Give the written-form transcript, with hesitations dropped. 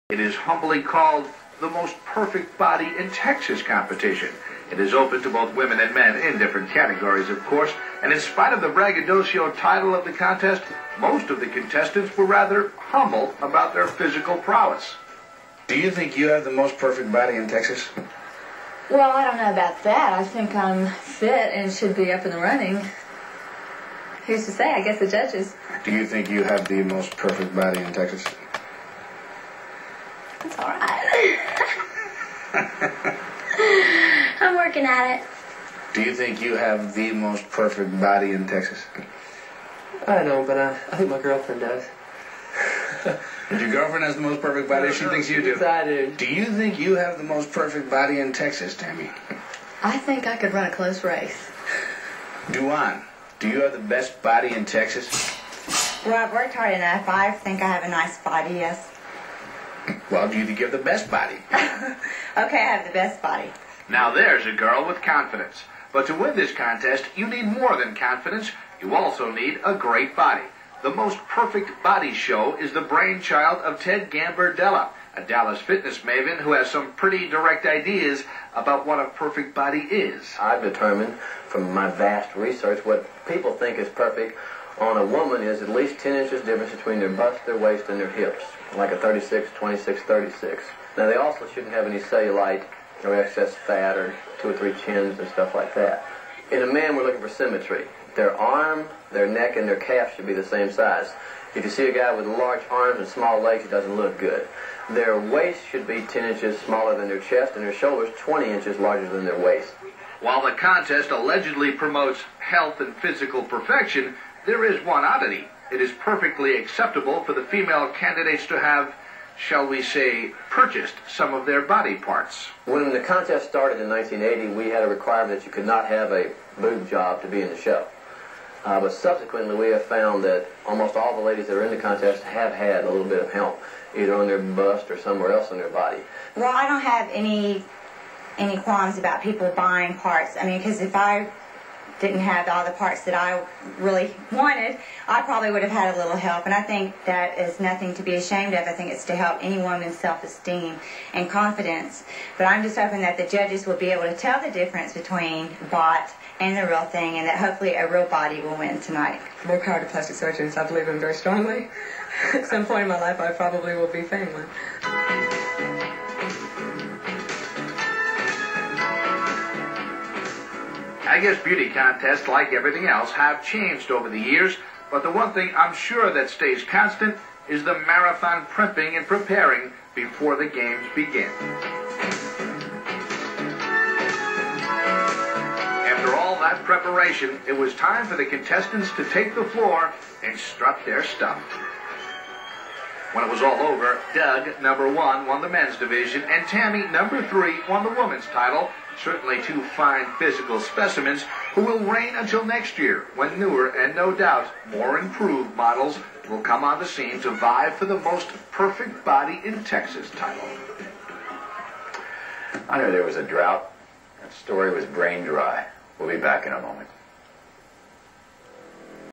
It is humbly called the most perfect body in Texas competition. It is open to both women and men in different categories, of course, and in spite of the braggadocio title of the contest, most of the contestants were rather humble about their physical prowess. Do you think you have the most perfect body in Texas? Well, I don't know about that. I think I'm fit and should be up and running. Who's to say? I guess the judges. Do you think you have the most perfect body in Texas? That's all right. I'm working at it. Do you think you have the most perfect body in Texas? I don't, but I think my girlfriend does. Your girlfriend has the most perfect body? She thinks you do. Yes, I do. Do you think you have the most perfect body in Texas, Tammy? I think I could run a close race. Duan, do you have the best body in Texas? Well, I've worked hard enough. I think I have a nice body, yes. Well, do you think you have the best body? Okay, I have the best body. Now there's a girl with confidence. But to win this contest, you need more than confidence. You also need a great body. The Most Perfect Body Show is the brainchild of Ted Gambordella, a Dallas fitness maven who has some pretty direct ideas about what a perfect body is. I've determined from my vast research what people think is perfect on a woman is at least 10 inches difference between their bust, their waist, and their hips, like a 36, 26, 36. Now, they also shouldn't have any cellulite or excess fat or 2 or 3 chins and stuff like that. In a man, we're looking for symmetry. Their arm, their neck, and their calf should be the same size. If you see a guy with large arms and small legs, it doesn't look good. Their waist should be 10 inches smaller than their chest, and their shoulders 20 inches larger than their waist. While the contest allegedly promotes health and physical perfection, there is one oddity. It is perfectly acceptable for the female candidates to have, shall we say, purchased some of their body parts. When the contest started in 1980, we had a requirement that you could not have a boob job to be in the show. But subsequently, we have found that almost all the ladies that are in the contest have had a little bit of help, either on their bust or somewhere else on their body. Well, I don't have any qualms about people buying parts. I mean, because if I didn't have all the parts that I really wanted, I probably would have had a little help. And I think that is nothing to be ashamed of. I think it's to help any woman's self-esteem and confidence. But I'm just hoping that the judges will be able to tell the difference between bot and the real thing, and that hopefully a real body will win tonight. More power to plastic surgeons. I believe in very strongly. At some point in my life, I probably will be famous. I guess beauty contests, like everything else, have changed over the years, but the one thing I'm sure that stays constant is the marathon primping and preparing before the games begin. After all that preparation, it was time for the contestants to take the floor and strut their stuff. When it was all over, Doug, number 1, won the men's division, and Tammy, number 3, won the women's title. Certainly 2 fine physical specimens who will reign until next year, when newer and no doubt more improved models will come on the scene to vie for the most perfect body in Texas title. I knew there was a drought. That story was brain dry. We'll be back in a moment.